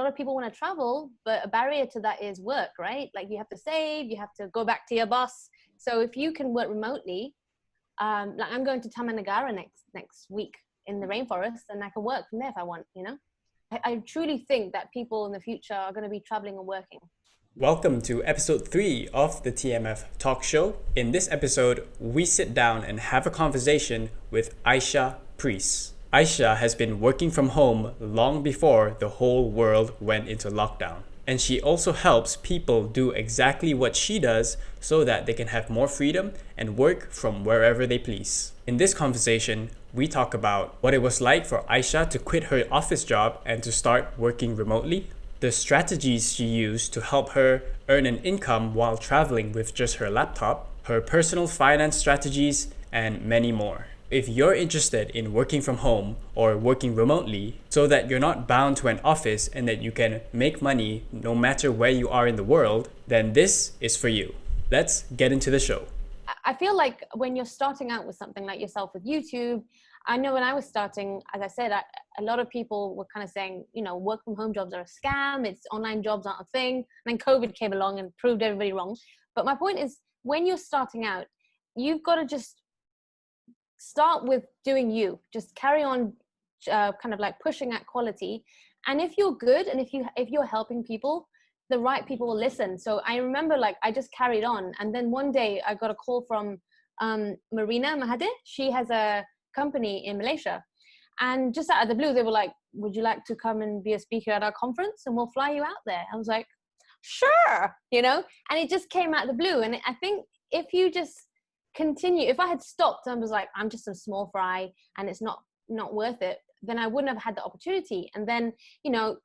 lot of people want to travel, but a barrier to that is work, right? Like you have to save, you have to go back to your boss. So if you can work remotely, like I'm going to Tamanagara next week in the rainforest, and I can work from there if I want, you know? I truly think that people in the future are going to be traveling and working. Welcome to episode 3 of the TMF Talkshow. In this episode, we sit down and have a conversation with Aisha Preece. Aisha has been working from home long before the whole world went into lockdown. And she also helps people do exactly what she does so that they can have more freedom and work from wherever they please. In this conversation, we talk about what it was like for Aisha to quit her office job and to start working remotely, the strategies she used to help her earn an income while traveling with just her laptop, her personal finance strategies, and many more. If you're interested in working from home or working remotely so that you're not bound to an office and that you can make money no matter where you are in the world, then this is for you. Let's get into the show. I feel like when you're starting out with something like yourself with YouTube, I know when I was starting, as I said, a lot of people were kind of saying, you know, work from home jobs are a scam. It's online jobs aren't a thing. And then COVID came along and proved everybody wrong. But my point is, when you're starting out, you've got to just start with doing you. Just carry on, kind of like pushing at quality. And if you're good and if you're helping people, the right people will listen. So I remember, like, I just carried on, and then one day I got a call from Marina Mahathir. She has a company in Malaysia, and just out of the blue they were like, would you like to come and be a speaker at our conference and we'll fly you out there? I was like, sure, you know. And it just came out of the blue. And I think if you just continue, if I had stopped and was like, I'm just a small fry and it's not worth it, then I wouldn't have had the opportunity. And then, you know,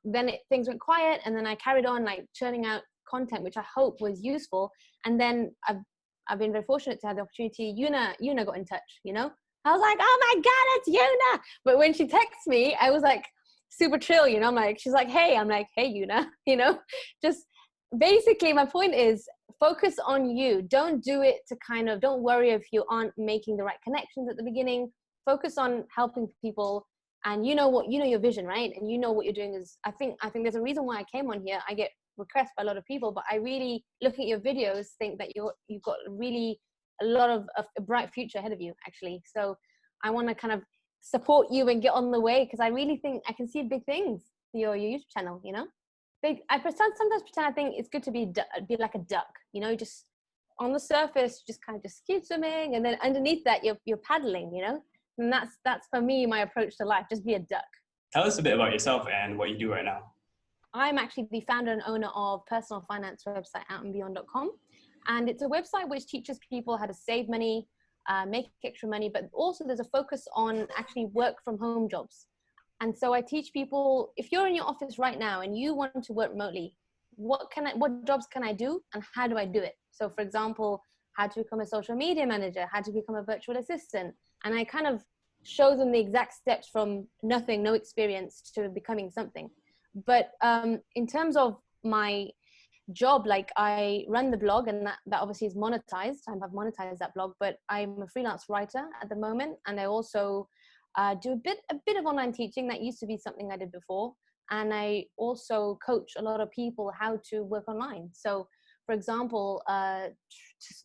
things went quiet, and then I carried on like churning out content, which I hope was useful. And then I've been very fortunate to have the opportunity. Yuna got in touch, you know. I was like, oh my God, it's Yuna. But when she texts me, I was like super chill, you know. I'm like, she's like, hey, I'm like, hey, Yuna, you know. Just basically my point is, focus on you. Don't do it to don't worry if you aren't making the right connections at the beginning. Focus on helping people. And you know your vision, right? And you know what you're doing is, I think there's a reason why I came on here. I get requests by a lot of people, but I really, looking at your videos, think that you've got really a lot of a bright future ahead of you, actually. So I want to kind of support you and get on the way, because I really think I can see big things for your YouTube channel, you know. I sometimes pretend I think it's good to be like a duck, you know, just on the surface, just kind of just keep swimming, and then underneath that you're paddling, you know. And that's for me my approach to life. Just be a duck. Tell us a bit about yourself and what you do right now. I'm actually the founder and owner of personal finance website outandbeyond.com, and it's a website which teaches people how to save money, make extra money, but also there's a focus on actually work from home jobs. And so I teach people, if you're in your office right now and you want to work remotely, what jobs can I do and how do I do it? So for example, how to become a social media manager, how to become a virtual assistant. And I kind of show them the exact steps from nothing, no experience, to becoming something. But in terms of my job, like, I run the blog, and that obviously is monetized. I've monetized that blog, but I'm a freelance writer at the moment. And I also do a bit of online teaching. That used to be something I did before. And I also coach a lot of people how to work online. So for example,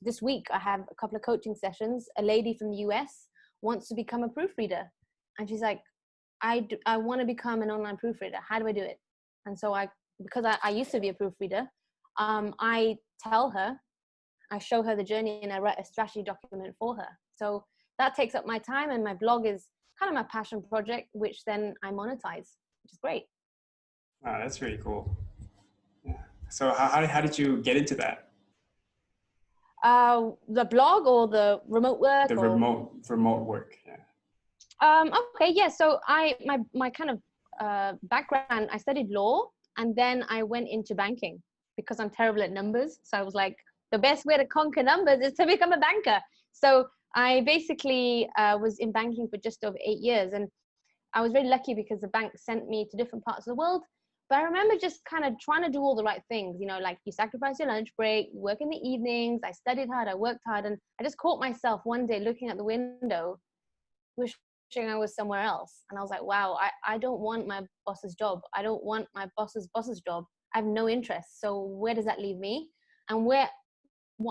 this week I have a couple of coaching sessions. A lady from the US wants to become a proofreader, and she's like, I want to become an online proofreader. How do I do it? And so because I used to be a proofreader, I tell her, I show her the journey, and I write a strategy document for her. So that takes up my time, and my blog is kind of my passion project, which then I monetize, which is great. Wow, that's really cool. Yeah. So how did you get into that? The blog or the remote work? The remote work, yeah. Okay, yeah. So my kind of background, I studied law, and then I went into banking because I'm terrible at numbers. So I was like, the best way to conquer numbers is to become a banker. So I basically was in banking for just over 8 years, and I was very lucky because the bank sent me to different parts of the world. But I remember just kind of trying to do all the right things, you know, like you sacrifice your lunch break, you work in the evenings. I studied hard, I worked hard, and I just caught myself one day looking at the window, which I was somewhere else. And I was like, wow, I don't want my boss's job. I don't want my boss's job. I have no interest. So where does that leave me? And what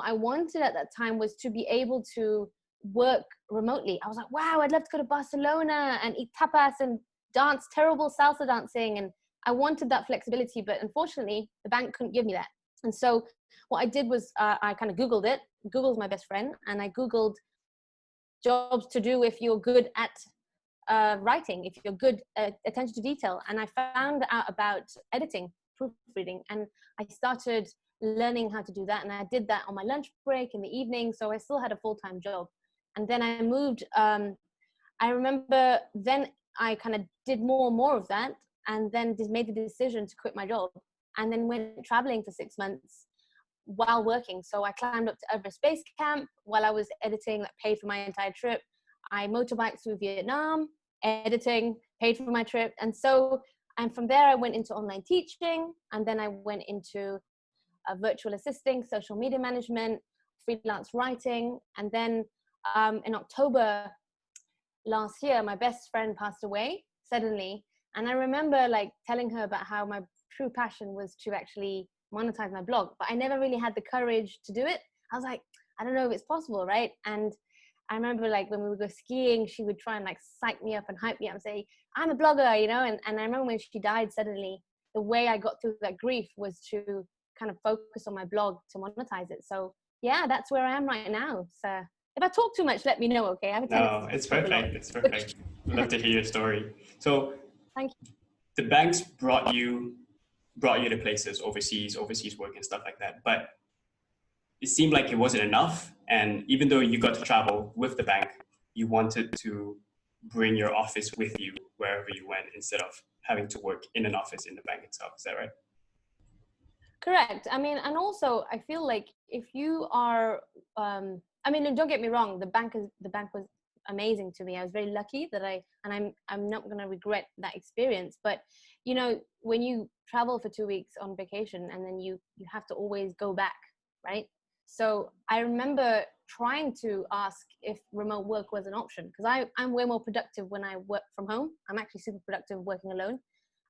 I wanted at that time was to be able to work remotely. I was like, wow, I'd love to go to Barcelona and eat tapas and dance terrible salsa dancing. And I wanted that flexibility, but unfortunately the bank couldn't give me that. And so what I did was I kind of Googled it. Google's my best friend. And I Googled jobs to do if you're good at writing, if you're good at attention to detail. And I found out about editing, proofreading, and I started learning how to do that. And I did that on my lunch break in the evening. So I still had a full-time job. And then I moved, I remember then I kind of did more and more of that, and then just made the decision to quit my job, and then went traveling for 6 months while working. So I climbed up to Everest Base Camp while I was editing, that paid for my entire trip. I motorbiked through Vietnam, editing, paid for my trip. And from there I went into online teaching, and then I went into virtual assisting, social media management, freelance writing. And then in October last year, my best friend passed away suddenly. And I remember like telling her about how my true passion was to actually monetize my blog, but I never really had the courage to do it. I was like, I don't know if it's possible, right? And I remember like when we would go skiing, she would try and like psych me up and hype me up and say, I'm a blogger, you know? And I remember when she died suddenly, the way I got through that grief was to kind of focus on my blog to monetize it. So yeah, that's where I am right now. So if I talk too much, let me know, okay? I have a tendency No, to it's talk a lot. perfect. It's perfect. Love to hear your story. So Thank you. the banks brought you to places overseas work and stuff like that. But it seemed like it wasn't enough. And even though you got to travel with the bank, you wanted to bring your office with you wherever you went instead of having to work in an office in the bank itself. Is that right? Correct. I mean, and also I feel like if you are, I mean, and don't get me wrong, the bank was amazing to me. I was very lucky that I'm not going to regret that experience. But, you know, when you travel for 2 weeks on vacation and then you have to always go back, right? So I remember trying to ask if remote work was an option, because I'm way more productive when I work from home. I'm actually super productive working alone.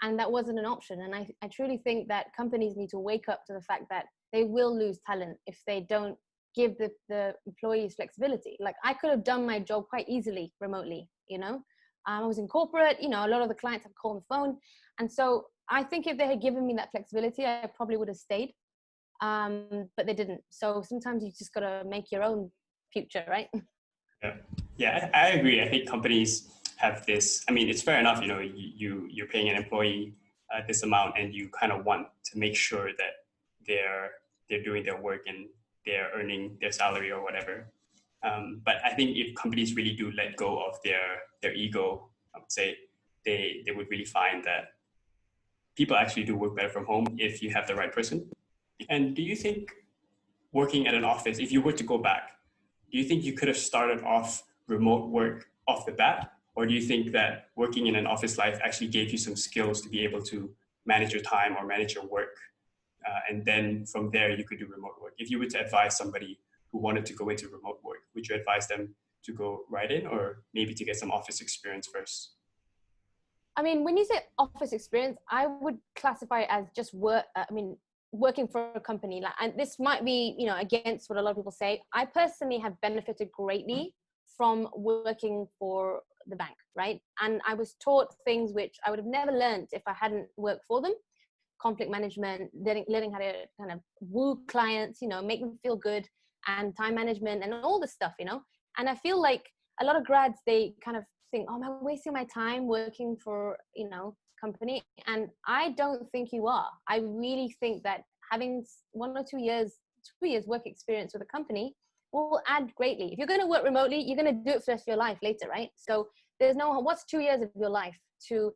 And that wasn't an option. And I truly think that companies need to wake up to the fact that they will lose talent if they don't give the employees flexibility. Like I could have done my job quite easily remotely, you know. I was in corporate, you know, a lot of the clients have called on the phone. And so I think if they had given me that flexibility, I probably would have stayed. But they didn't. So sometimes you just got to make your own future, right? Yeah, I agree. I think companies have this. I mean, it's fair enough. You know, you're paying an employee this amount, and you kind of want to make sure that they're doing their work and they're earning their salary or whatever. But I think if companies really do let go of their ego, I would say they would really find that people actually do work better from home if you have the right person. And do you think working at an office, if you were to go back, do you think you could have started off remote work off the bat? Or do you think that working in an office life actually gave you some skills to be able to manage your time or manage your work? And then from there, you could do remote work. If you were to advise somebody who wanted to go into remote work, would you advise them to go right in, or maybe to get some office experience first? I mean, when you say office experience, I would classify it as just work. Working for a company. Like, and this might be, you know, against what a lot of people say. I personally have benefited greatly from working for the bank, right? And I was taught things which I would have never learned if I hadn't worked for them. Conflict management, learning how to kind of woo clients, you know, make them feel good, and time management and all this stuff, you know. And I feel like a lot of grads, they kind of think, oh, am I wasting my time working for, you know, company? And I don't think you are. I really think that having 1 or 2 years work experience with a company will add greatly. If you're going to work remotely, you're going to do it for the rest of your life later, right? So there's no, what's 2 years of your life to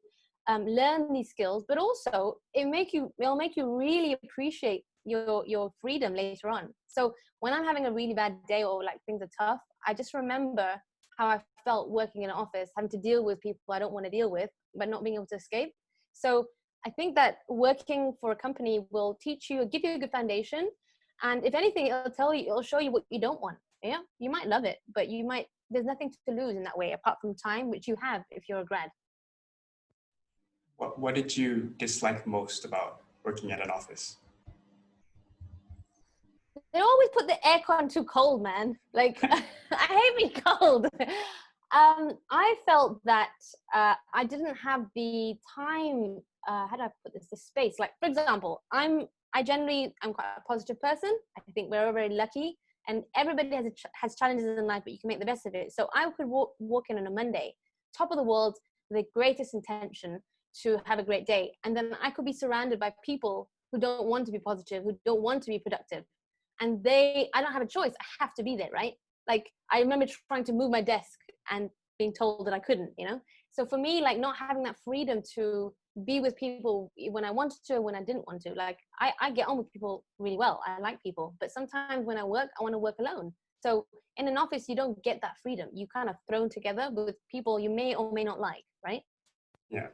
learn these skills, but also it'll make you really appreciate your freedom later on. So when I'm having a really bad day or like things are tough, I just remember how I felt working in an office, having to deal with people I don't want to deal with, but not being able to escape. So I think that working for a company will teach you, give you a good foundation. And if anything, it'll show you what you don't want. Yeah, you might love it, but you might there's nothing to lose in that way, apart from time, which you have if you're a grad. What did you dislike most about working at an office? They always put the aircon too cold, man. Like, I hate being cold. I felt that I didn't have the time. How do I put this? The space. Like, for example, I'm quite a positive person. I think we're all very lucky, and everybody has challenges in life, but you can make the best of it. So I could walk in on a Monday, top of the world, the greatest intention to have a great day, and then I could be surrounded by people who don't want to be positive, who don't want to be productive. And I don't have a choice. I have to be there, right? Like, I remember trying to move my desk and being told that I couldn't, So for me, like, not having that freedom to be with people when I wanted to, when I didn't want to, like, I get on with people really well. I like people, but sometimes when I work, I want to work alone. So in an office, you don't get that freedom. You kind of thrown together with people you may or may not like, right? Yeah.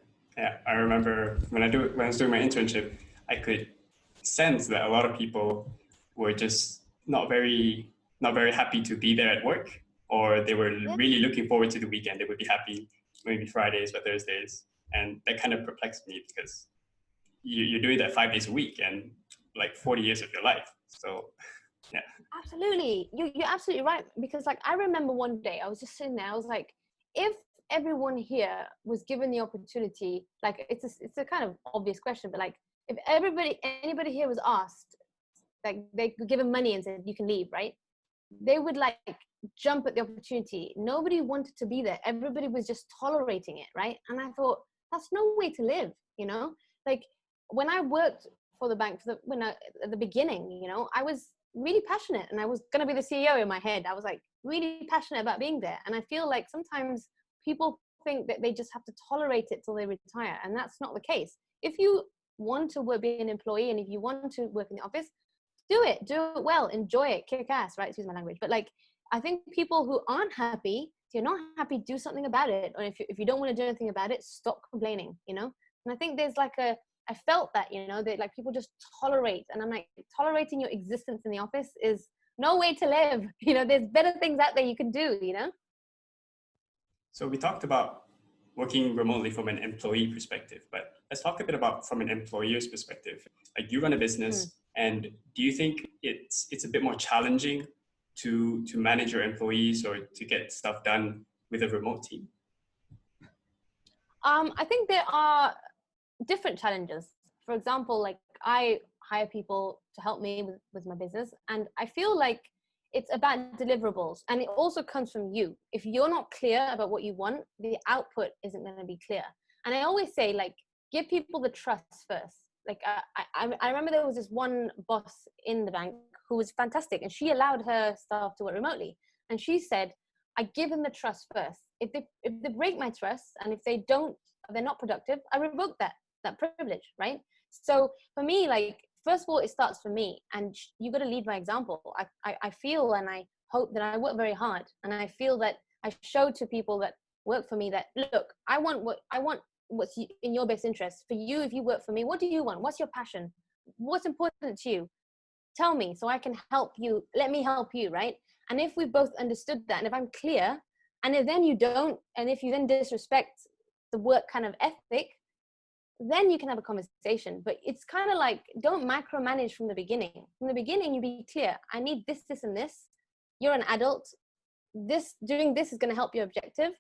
I remember when I was doing my internship, I could sense that a lot of people were just not very happy to be there at work, or they were really looking forward to the weekend. They would be happy maybe Fridays or Thursdays, and that kind of perplexed me because you're doing that 5 days a week and like 40 years of your life. So yeah. Absolutely. You're absolutely right. Because, like, I remember one day I was just sitting there. I was like, if everyone here was given the opportunity, like, it's a kind of obvious question, but like, if anybody here was asked, like, they could give them money and said, you can leave, right? They would, like, jump at the opportunity. Nobody wanted to be there. Everybody was just tolerating it, right? And I thought, that's no way to live, Like, when I worked for the bank, at the beginning, I was really passionate, and I was going to be the CEO in my head. I was, like, really passionate about being there. And I feel like sometimes people think that they just have to tolerate it till they retire, and that's not the case. If you want to be an employee, and if you want to work in the office, do it well, enjoy it, kick ass, right? Excuse my language. But, like, I think people who aren't happy, if you're not happy, do something about it. Or if you don't want to do anything about it, stop complaining, And I think there's like I felt that, that, like, people just tolerate. And I'm like, tolerating your existence in the office is no way to live. There's better things out there you can do, So we talked about working remotely from an employee perspective, but let's talk a bit about from an employer's perspective. Like, you run a business, and do you think it's a bit more challenging to manage your employees or to get stuff done with a remote team? I think there are different challenges. For example, like, I hire people to help me with my business, and I feel like it's about deliverables, and it also comes from you. If you're not clear about what you want, the output isn't going to be clear. And I always say, like, give people the trust first. Like, I remember there was this one boss in the bank who was fantastic, and she allowed her staff to work remotely. And she said, I give them the trust first. If they break my trust, and if they're not productive, I revoke that privilege, right? So for me, like, first of all, it starts for me, and you got to lead by example. I feel, and I hope that I work very hard, and I feel that I show to people that work for me that, look, I want what's in your best interest. For you, if you work for me, what do you want? What's your passion? What's important to you? Tell me so I can help you. Let me help you, right? And if we both understood that, and if I'm clear, and if then you don't, and if you then disrespect the work kind of ethic, then you can have a conversation. But it's kind of like, don't micromanage from the beginning. From the beginning, you be clear. I need this, this, and this. You're an adult. Doing this is going to help your objective.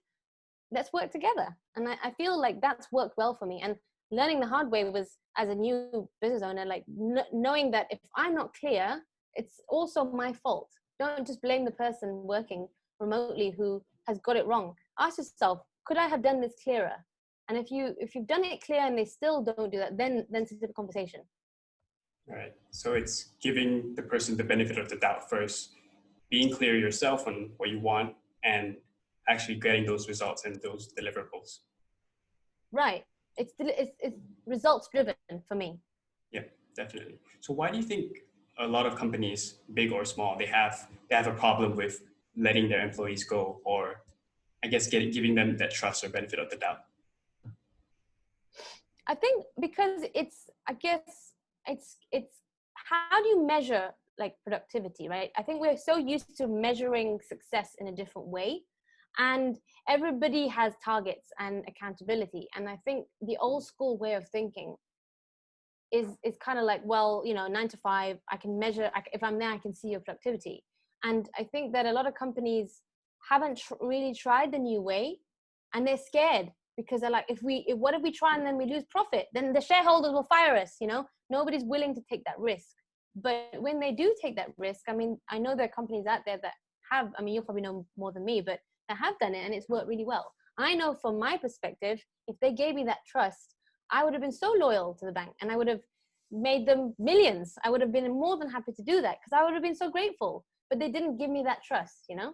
Let's work together. And I feel like that's worked well for me. And learning the hard way was, as a new business owner, like, knowing that if I'm not clear, it's also my fault. Don't just blame the person working remotely who has got it wrong. Ask yourself, could I have done this clearer? And if you've done it clear and they still don't do that, then it's a conversation. Right. So it's giving the person the benefit of the doubt first, being clear yourself on what you want, and actually getting those results and those deliverables. Right. It's results driven for me. Yeah, definitely. So why do you think a lot of companies, big or small, they have a problem with letting their employees go, or I guess giving them that trust or benefit of the doubt? I think because it's how do you measure, like, productivity, right? I think we're so used to measuring success in a different way. And everybody has targets and accountability. And I think the old school way of thinking is kind of like, well, 9 to 5, I can measure, if I'm there, I can see your productivity. And I think that a lot of companies haven't really tried the new way, and they're scared because they're like, what if we try and then we lose profit? Then the shareholders will fire us. Nobody's willing to take that risk. But when they do take that risk, I mean, I know there are companies out there that have, I mean, you'll probably know more than me, but that have done it and it's worked really well. I know from my perspective, if they gave me that trust, I would have been so loyal to the bank and I would have made them millions. I would have been more than happy to do that because I would have been so grateful. But they didn't give me that trust, Yeah,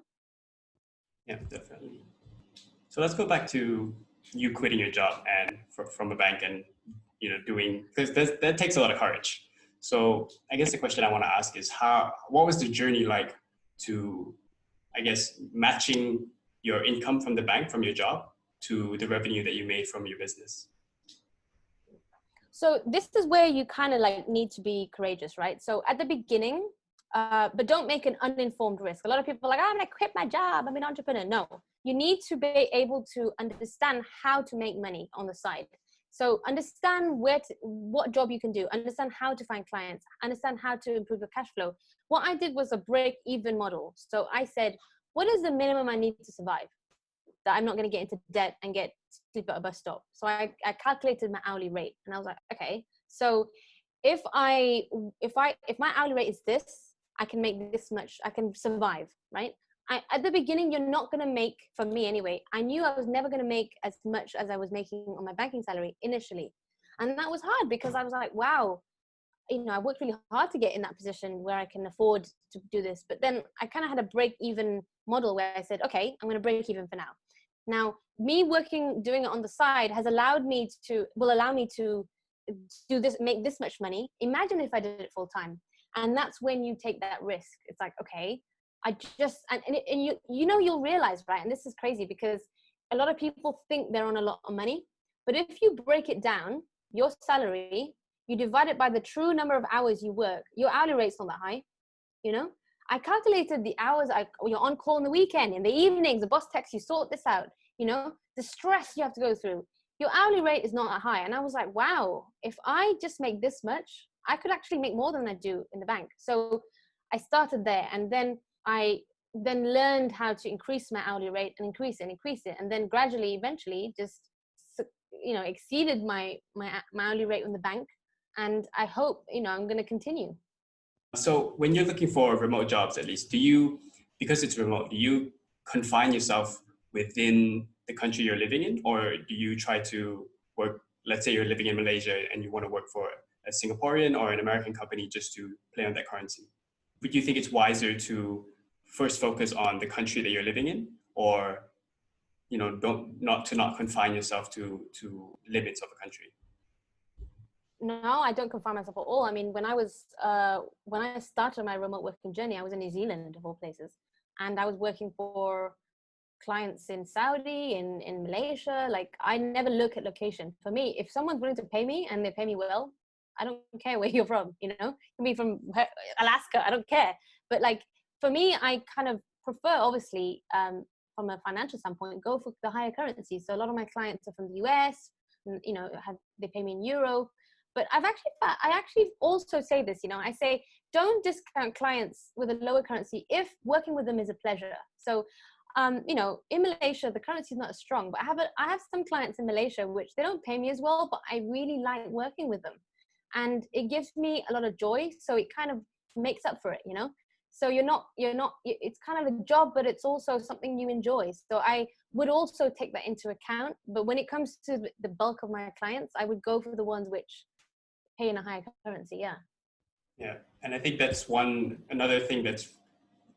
definitely. So let's go back to you quitting your job and from a bank and doing, because that takes a lot of courage. So I guess the question I want to ask is what was the journey like to, I guess, matching your income from the bank, from your job, to the revenue that you made from your business? So this is where you kind of like need to be courageous, right? So at the beginning, but don't make an uninformed risk. A lot of people are like, I'm going to quit my job, I'm an entrepreneur. No, you need to be able to understand how to make money on the side. So understand what job you can do, understand how to find clients, understand how to improve your cash flow. What I did was a break-even model. So I said, what is the minimum I need to survive, that I'm not going to get into debt and sleep at a bus stop? So I calculated my hourly rate, and I was like, okay, so if my hourly rate is this, I can make this much, I can survive, right? At the beginning, you're not going to make, for me anyway, I knew I was never going to make as much as I was making on my banking salary initially. And that was hard because I was like, wow, I worked really hard to get in that position where I can afford to do this. But then I kind of had a break even model where I said, okay, I'm going to break even for now. Now, me doing it on the side will allow me to do this, make this much money. Imagine if I did it full time. And that's when you take that risk. It's like, okay, you'll realize, right? And this is crazy because a lot of people think they're on a lot of money, but if you break it down, your salary, you divide it by the true number of hours you work, your hourly rate's not that high. I calculated the hours you're on call in the weekend, in the evenings, the boss texts you, sort this out, the stress you have to go through. Your hourly rate is not that high. And I was like, wow, if I just make this much, I could actually make more than I do in the bank. So I started there, and then I learned how to increase my hourly rate and increase it. And then gradually, eventually just, exceeded my hourly rate in the bank. And I hope, I'm going to continue. So when you're looking for remote jobs, at least, because it's remote, do you confine yourself within the country you're living in, or do you try to work, let's say you're living in Malaysia and you want to work for a Singaporean or an American company just to play on that currency? Would you think it's wiser to first focus on the country that you're living in, or not confine yourself to limits of a country? No, I don't confine myself at all. I mean, when I started my remote working journey, I was in New Zealand, of all places, and I was working for clients in Saudi, in Malaysia. Like, I never look at location. For me, if someone's willing to pay me and they pay me well, I don't care where you're from. You can be from Alaska, I don't care. But like, for me, I kind of prefer, obviously, from a financial standpoint, go for the higher currency. So a lot of my clients are from the US, and, they pay me in euro. But I actually also say this, I say, don't discount clients with a lower currency if working with them is a pleasure. So, in Malaysia, the currency is not as strong, but I have some clients in Malaysia, which they don't pay me as well, but I really like working with them. And it gives me a lot of joy. So it kind of makes up for it, So it's kind of a job, but it's also something you enjoy. So I would also take that into account. But when it comes to the bulk of my clients, I would go for the ones which pay in a higher currency. Yeah, and I think that's another thing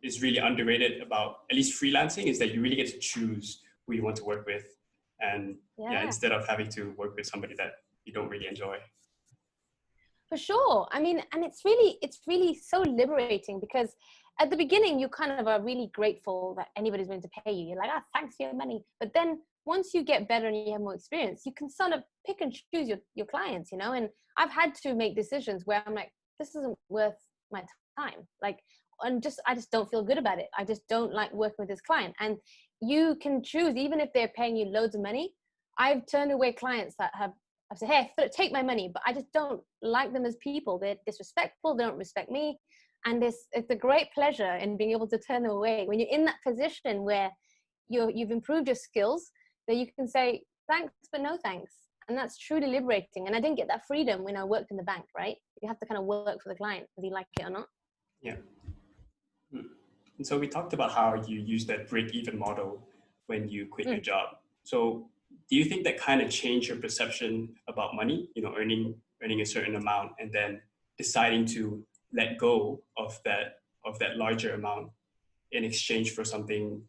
is really underrated about at least freelancing, is that you really get to choose who you want to work with, and instead of having to work with somebody that you don't really enjoy. For sure. I mean, and it's really so liberating, because at the beginning you kind of are really grateful that anybody's willing to pay you. You're like, thanks for your money. But then once you get better and you have more experience, you can sort of pick and choose your clients, and I've had to make decisions where I'm like, this isn't worth my time. Like, I just don't feel good about it. I just don't like working with this client. And you can choose, even if they're paying you loads of money. I've turned away clients that I've said, hey, take my money, but I just don't like them as people. They're disrespectful. They don't respect me. And it's a great pleasure in being able to turn them away. When you're in that position where you've improved your skills, that you can say, thanks, but no thanks. And that's truly liberating. And I didn't get that freedom when I worked in the bank, right? You have to kind of work for the client, whether you like it or not. Yeah. And so we talked about how you use that break-even model when you quit your job. So do you think that kind of changed your perception about money, earning a certain amount and then deciding to let go of that larger amount in exchange for something,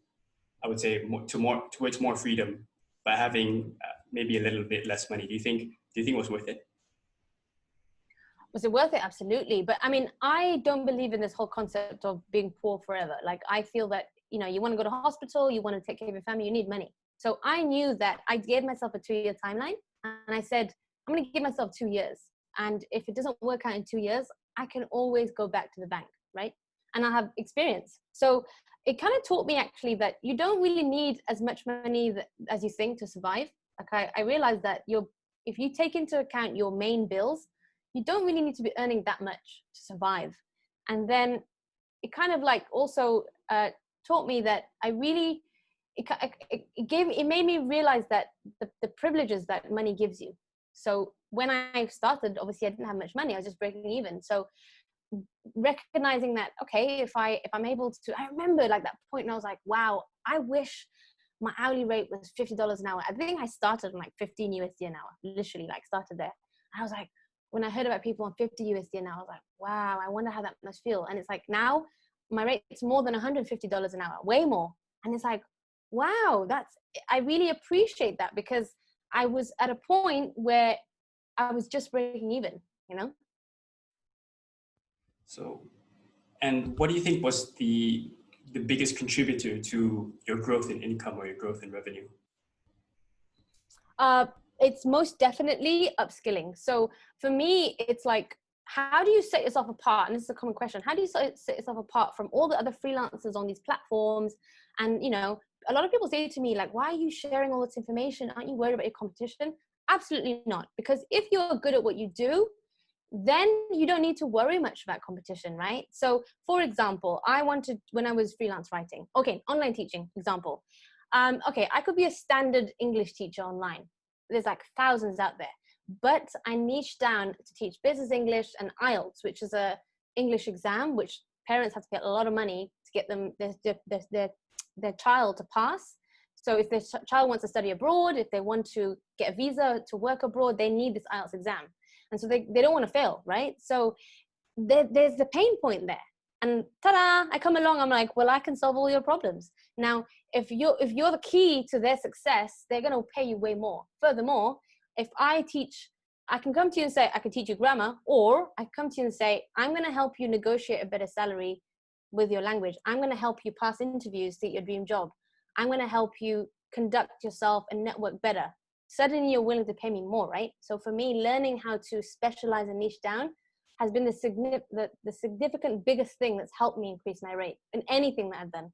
I would say, towards more freedom by having maybe a little bit less money? Do you think it was worth it? Was it worth it? Absolutely. But I mean, I don't believe in this whole concept of being poor forever. Like, I feel that, you want to go to hospital, you want to take care of your family, you need money. So I knew that I gave myself a 2-year timeline, and I said, I'm going to give myself 2 years. And if it doesn't work out in 2 years, I can always go back to the bank, right? And I have experience. So it kind of taught me actually that you don't really need as much money as you think to survive. Like, I realized that if you take into account your main bills, you don't really need to be earning that much to survive. And then it kind of like also taught me that it made me realize that the privileges that money gives you. So when I started, obviously I didn't have much money. I was just breaking even. So recognizing that, okay, if I'm able to, I remember like that point and I was like, wow, I wish my hourly rate was $50 an hour. I think I started on like 15 USD an hour, literally like started there. I was like, when I heard about people on 50 USD an hour, I was like, wow, I wonder how that must feel. And it's like, now my rate's more than $150 an hour, way more. And it's like, wow, I really appreciate that, because I was at a point where I was just breaking even, So, and what do you think was the biggest contributor to your growth in income or your growth in revenue? It's most definitely upskilling. So for me, it's like, how do you set yourself apart? And this is a common question. How do you set yourself apart from all the other freelancers on these platforms? And, a lot of people say to me, like, why are you sharing all this information? Aren't you worried about your competition? Absolutely not. Because if you're good at what you do, then you don't need to worry much about competition, right? So for example, when I was freelance writing, okay, online teaching example. Okay, I could be a standard English teacher online. There's like thousands out there, but I niched down to teach business English and IELTS, which is a English exam, which parents have to get a lot of money to get them their child to pass. So if their child wants to study abroad, if they want to get a visa to work abroad, they need this IELTS exam. And so they don't want to fail, right? So there's the pain point there. And ta-da, I come along, I'm like, well, I can solve all your problems. Now, if you're the key to their success, they're going to pay you way more. Furthermore, if I can come to you and say, I can teach you grammar, or I come to you and say, I'm going to help you negotiate a better salary with your language. I'm going to help you pass interviews to get your dream job. I'm going to help you conduct yourself and network better. Suddenly you're willing to pay me more, right? So for me, learning how to specialize and niche down has been the significant biggest thing that's helped me increase my rate in anything that I've done.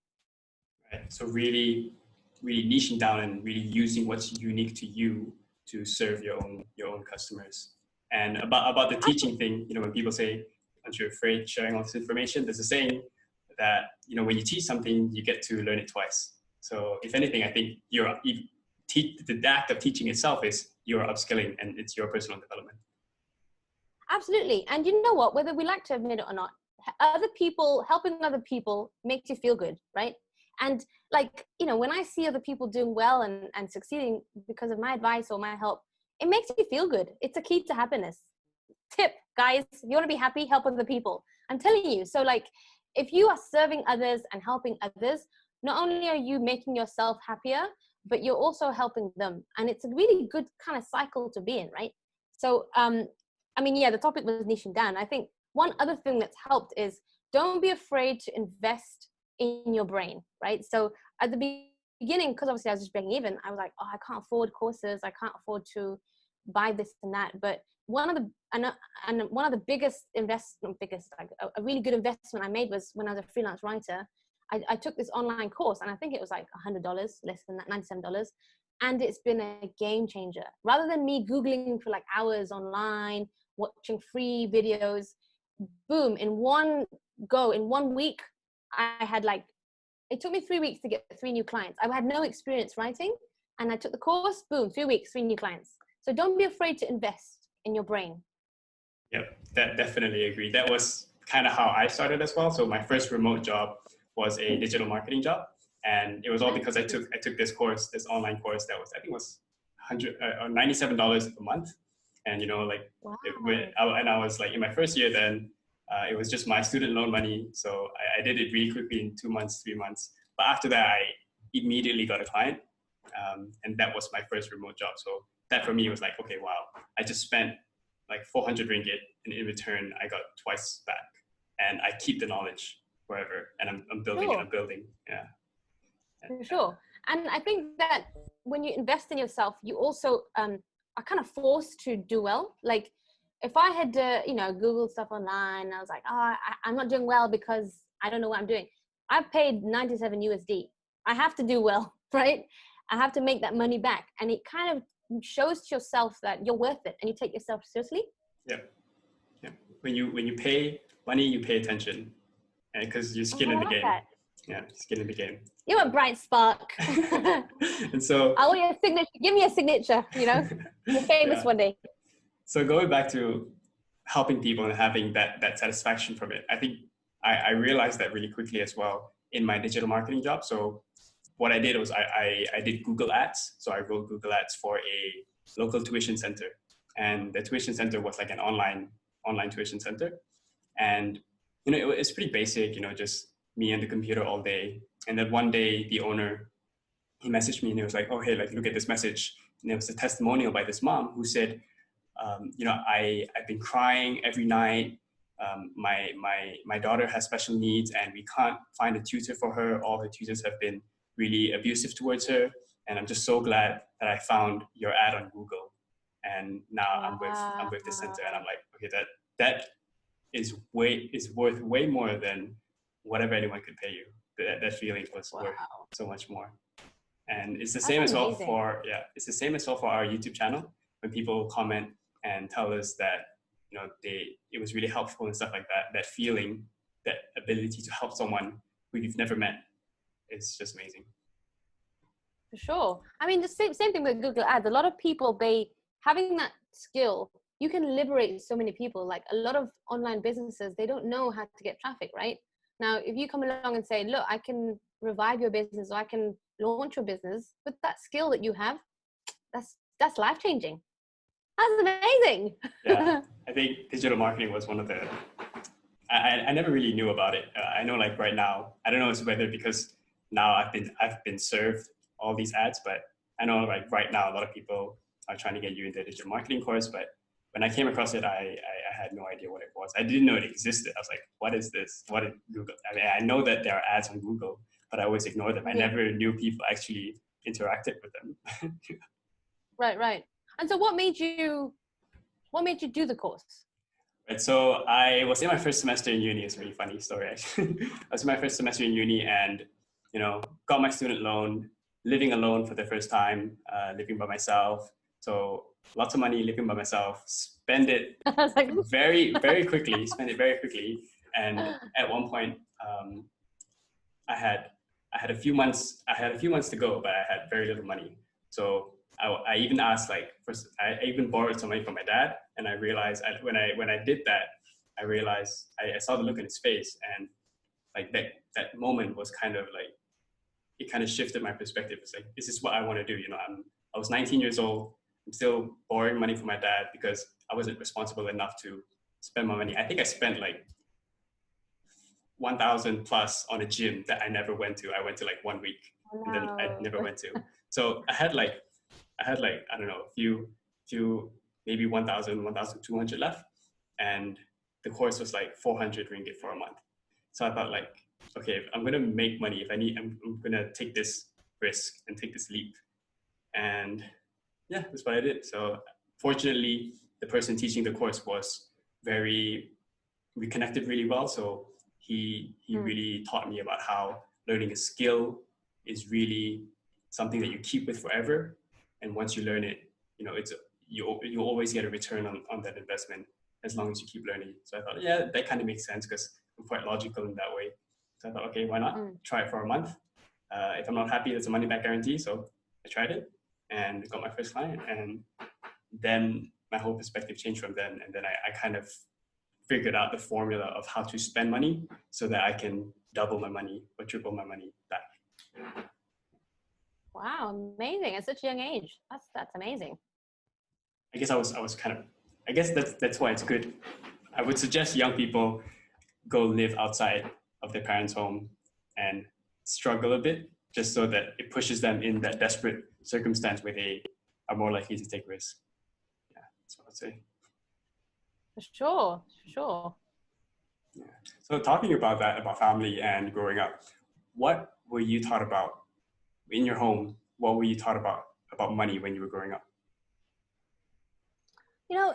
Right. So really, really niching down and really using what's unique to you to serve your own customers. And about the teaching thing, when people say, aren't you afraid sharing all this information? There's a saying that, when you teach something, you get to learn it twice. So if anything, I think the act of teaching itself is your upskilling and it's your personal development. Absolutely. And you know what, whether we like to admit it or not, helping other people makes you feel good, right? And like, when I see other people doing well and succeeding because of my advice or my help, it makes you feel good. It's a key to happiness. Tip, guys, if you want to be happy, help other people. I'm telling you. So like, if you are serving others and helping others, not only are you making yourself happier, but you're also helping them. And it's a really good kind of cycle to be in, right? So, the topic was niching down. I think one other thing that's helped is don't be afraid to invest in your brain, right? So at the beginning, because obviously I was just breaking even, I was like, oh, I can't afford courses. I can't afford to buy this and that. But one of the biggest a really good investment I made was when I was a freelance writer. I took this online course, and I think it was like $100, less than that, $97. And it's been a game changer. Rather than me Googling for like hours online, watching free videos, boom, in one go, in 1 week, I had like, it took me 3 weeks to get 3 new clients. I had no experience writing, and I took the course, boom, 3 weeks, 3 new clients. So don't be afraid to invest in your brain. Yep, that definitely agree. That was kind of how I started as well. So my first remote job was a digital marketing job, and it was all because I took this course, this online course that was, I think was $97 a month, and like Wow. and I was like in my first year then. It was just my student loan money, so I did it really quickly in 2 months, 3 months. But after that, I immediately got a client, and that was my first remote job. So that for me was like, okay, wow, I just spent like 400 ringgit, and in return, I got twice back. And I keep the knowledge forever, and I'm building Sure. and I'm building. Yeah. For sure. And I think that when you invest in yourself, you also are kind of forced to do well. Like if I had, Googled stuff online, I was like, I'm not doing well because I don't know what I'm doing. I've paid 97 USD. I have to do well, right? I have to make that money back. And it kind of shows to yourself that you're worth it and you take yourself seriously. Yeah. Yeah. When you pay money, you pay attention, and because you're skin in the game. That. Yeah, skin in the game. You're a bright spark. And so I want your signature. Give me a signature, You're famous one day. So going back to helping people and having that satisfaction from it, I think I realized that really quickly as well in my digital marketing job. So what I did was I did Google Ads. So I wrote Google Ads for a local tuition center. And the tuition center was like an online tuition center. And, it's pretty basic, just me and the computer all day. And then one day the owner, he messaged me and he was like, oh, hey, like, look at this message. And it was a testimonial by this mom who said, I've been crying every night. My daughter has special needs and we can't find a tutor for her. All her tutors have been really abusive towards her. And I'm just so glad that I found your ad on Google. And now I'm with the center. And I'm like, okay, that is worth way more than whatever anyone could pay you. That feeling was worth so much more. And it's the same as well for our YouTube channel. When people comment and tell us that it was really helpful and stuff like that feeling, that ability to help someone who you've never met is just amazing. For sure. I mean, the same thing with Google Ads. A lot of people, having that skill, you can liberate so many people. Like a lot of online businesses, they don't know how to get traffic, right? Now, if you come along and say, look, I can revive your business or I can launch your business with that skill that you have, that's life-changing. That's amazing. Yeah, I think digital marketing was one of the, I never really knew about it. I know like right now, I don't know whether because now I've been served all these ads, but I know like right now a lot of people are trying to get you into the digital marketing course, but when I came across it, I had no idea what it was. I didn't know it existed. I was like, what is this? What is Google? I mean, I know that there are ads on Google, but I always ignore them. I never knew people actually interacted with them. Right. And so what made you do the course? Right, so I was in my first semester in uni. It's a really funny story, actually. I was in my first semester in uni and, got my student loan, living alone for the first time, living by myself. So lots of money, living by myself, spend it very, very quickly, And at one point, I had a few months to go, but I had very little money. So I even asked, I even borrowed some money from my dad, and I realized when I did that, I realized I saw the look in his face, and like that moment was kind of like, it kind of shifted my perspective. It's like, this is what I want to do. I was 19 years old. I'm still borrowing money from my dad because I wasn't responsible enough to spend my money. I think I spent like 1,000 plus on a gym that I never went to. I went to like 1 week and then I never went to. So I had like, I don't know, a few, maybe 1,000, 1,200 left. And the course was like 400 ringgit for a month. So I thought like, okay, if I'm going to make money, I'm going to take this risk and take this leap. And yeah, that's what I did. So fortunately, the person teaching the course we connected really well. So he really taught me about how learning a skill is really something that you keep with forever. And once you learn it, you always get a return on that investment as long as you keep learning. So I thought, yeah, that kind of makes sense because I'm quite logical in that way. So I thought, okay, why not try it for a month? If I'm not happy, there's a money back guarantee. So I tried it and got my first client. And then my whole perspective changed from then. And then I kind of figured out the formula of how to spend money so that I can double my money or triple my money back. Wow, amazing! At such a young age, that's amazing. I guess I was kind of. I guess that's why it's good. I would suggest young people go live outside of their parents' home and struggle a bit, just so that it pushes them in that desperate circumstance where they are more likely to take risks. Yeah, that's what I'd say. For sure. Yeah. So talking about that, about family and growing up, what were you taught about in your home? What were you taught about money when you were growing up?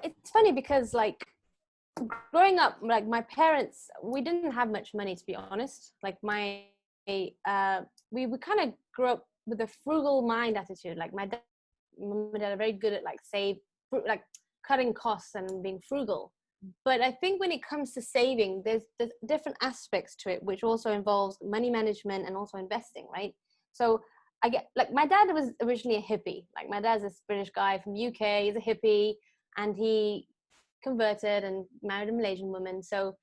It's funny because like growing up, like my parents, we didn't have much money, to be honest. Like we kind of grew up with a frugal mind attitude. Like my dad are very good at like cutting costs and being frugal. But I think when it comes to saving, there's different aspects to it, which also involves money management and also investing, right? So I get, like, my dad was originally a hippie. Like my dad's this British guy from the UK, he's a hippie, and he converted and married a Malaysian woman. So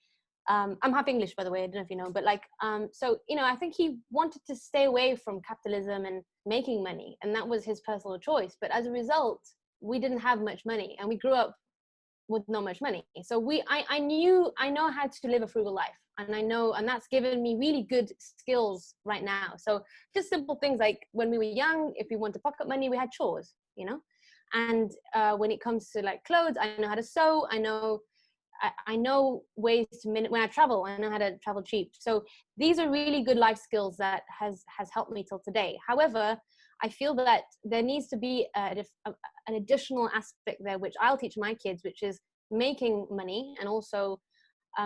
I'm half English, by the way, I don't know if you know, but like, so, I think he wanted to stay away from capitalism and making money, and that was his personal choice. But as a result, we didn't have much money, and we grew up with not much money. So I know how to live a frugal life, and that's given me really good skills right now. So just simple things like when we were young, if we wanted pocket money, we had chores, and when it comes to like clothes, I know how to sew. I know ways to when I travel, I know how to travel cheap. So these are really good life skills that has helped me till today. However, I feel that there needs to be an additional aspect there, which I'll teach my kids, which is making money and also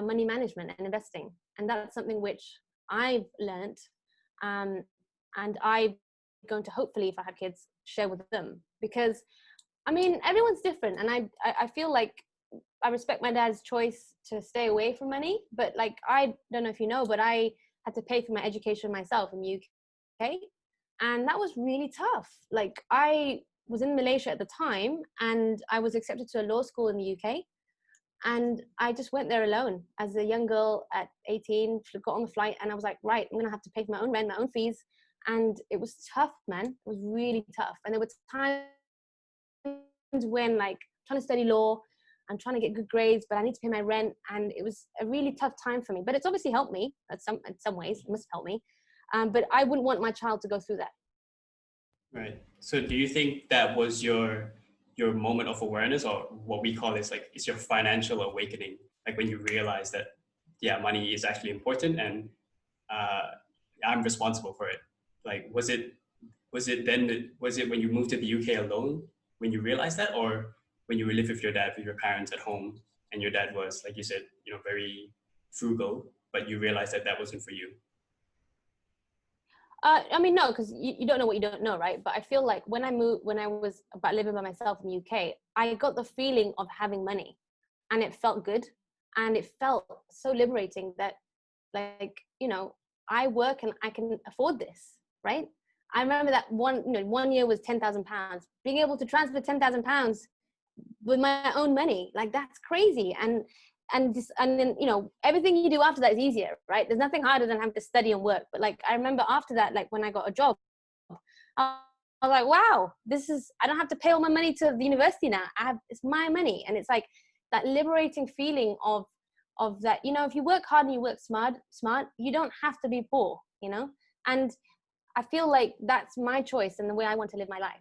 money management and investing. And that's something which I've learned, and I'm going to, hopefully, if I have kids, share with them. Because, everyone's different. And I feel like I respect my dad's choice to stay away from money. But like, I don't know if you know, but I had to pay for my education myself in the UK. And that was really tough. Like, I was in Malaysia at the time, and I was accepted to a law school in the UK. And I just went there alone as a young girl at 18, got on the flight, and I was like, right, I'm going to have to pay for my own rent, my own fees. And it was tough, man. It was really tough. And there were times when, like, trying to study law, I'm trying to get good grades, but I need to pay my rent. And it was a really tough time for me. But it's obviously helped me in some ways. It must have helped me. But I wouldn't want my child to go through that. Right. So do you think that was your moment of awareness, or what we call is like, it's your financial awakening? Like when you realize that, yeah, money is actually important, and I'm responsible for it. Like, was it when you moved to the UK alone when you realized that, or when you lived with your parents at home, and your dad was, like you said, very frugal, but you realized that wasn't for you? No, because you don't know what you don't know, right? But I feel like when I was about living by myself in the UK, I got the feeling of having money, and it felt good, and it felt so liberating that, like, I work and I can afford this, right? I remember that one year was £10,000. Being able to transfer £10,000 with my own money, like, that's crazy. And then everything you do after that is easier, right? There's nothing harder than having to study and work. But like, I remember after that, like when I got a job, I was like, wow, I don't have to pay all my money to the university now. It's my money. And it's like that liberating feeling of that, if you work hard and you work smart, you don't have to be poor, and I feel like that's my choice and the way I want to live my life.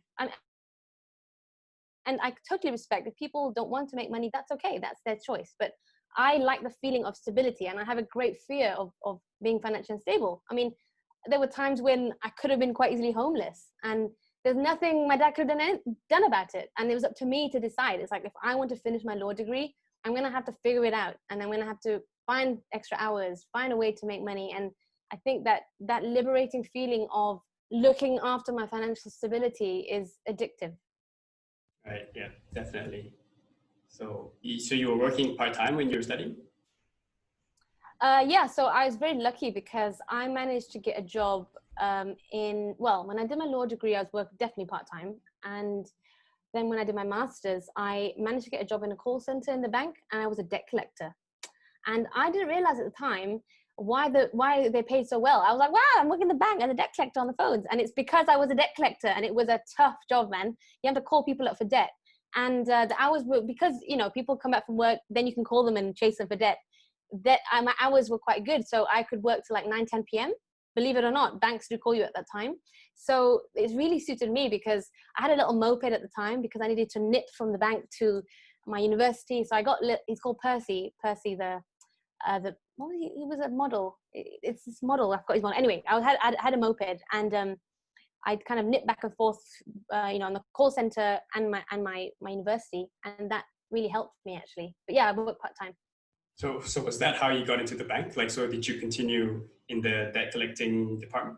And I totally respect if people don't want to make money, that's okay, that's their choice. But I like the feeling of stability, and I have a great fear of being financially unstable. There were times when I could have been quite easily homeless, and there's nothing my dad could have done about it. And it was up to me to decide. It's like, if I want to finish my law degree, I'm going to have to figure it out. And I'm going to have to find extra hours, find a way to make money. And I think that liberating feeling of looking after my financial stability is addictive. Right. Yeah, definitely. So you were working part-time when you were studying? Yeah, so I was very lucky because I managed to get a job when I did my law degree, I was working definitely part-time. And then when I did my master's, I managed to get a job in a call center in the bank, and I was a debt collector. And I didn't realize at the time why they paid so well. I was like, wow, I'm working in the bank as a debt collector on the phones. And it's because I was a debt collector, and it was a tough job, man. You have to call people up for debt. And the hours were, because, people come back from work, then you can call them and chase them for debt. My hours were quite good. So I could work till like 9, 10 p.m. Believe it or not, banks do call you at that time. So it really suited me because I had a little moped at the time because I needed to knit from the bank to my university. So I got, he's called Percy, what was he was a model. It's this model, I forgot his model. Anyway, I had a moped, and I'd kind of knit back and forth, on the call center and my university. And that really helped me actually. But yeah, I work part-time. So was that how you got into the bank? Like, so did you continue in the debt collecting department?